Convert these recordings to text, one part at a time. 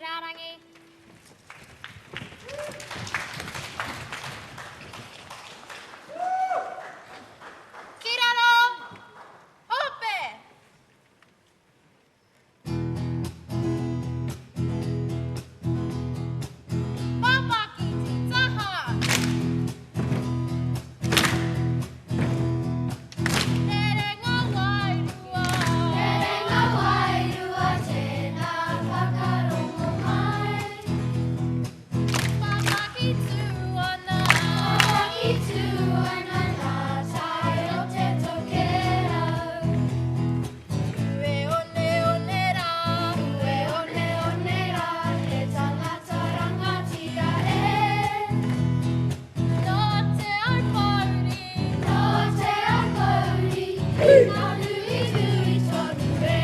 rarangi. Kirano! Ope! Papa kiti taha! Erenga wairua! Erenga wairua tena whakarongo mai. Papa kitu ana! Papa kitu ana nā tai o te tokera. Ue one one rā! Ue one one rā! He tangata rangatia e! No te aikauri! No te aikauri! Nā nui nui tonu e!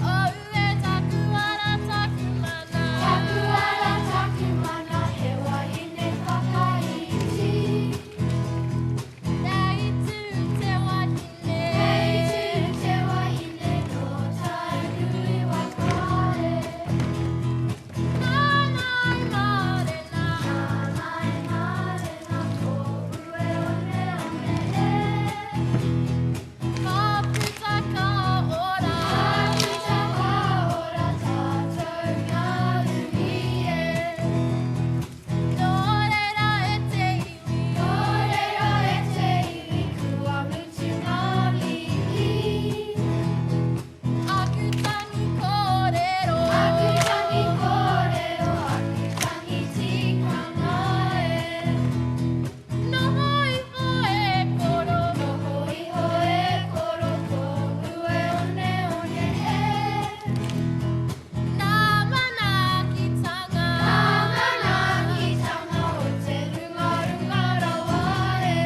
O ue taku ara taku mana! Taku ara taku mana he wahine whakaiti. Rei tū te wahine! Rei tū te wahine no tai nui wakae. Nānai mārena! Nānai mārena ko ue one one e! Ka putaka ora! Ka putaka ora tātou ngā umi e! Nō reira e te iwi! Nō reira e te iwi kua mutu ngā mihi! Aku tangi kōrero! Aku tangi kōrero! Aku tangi tikanga e! Noho iho e koro! Noho iho e koro ko ue one one e! Nā mana ki tanga! Nā mana ki tanga o te runga runga rawa e!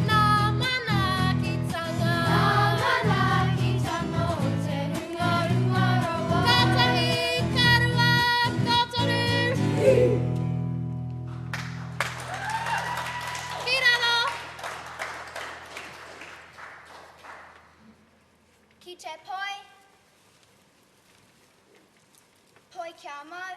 Nā mana ki tanga! Nā mana ki tanga o te runga runga rawa e! Kātahi, karua, kōtoru! Kirano! Ki te poi, poi kia mau.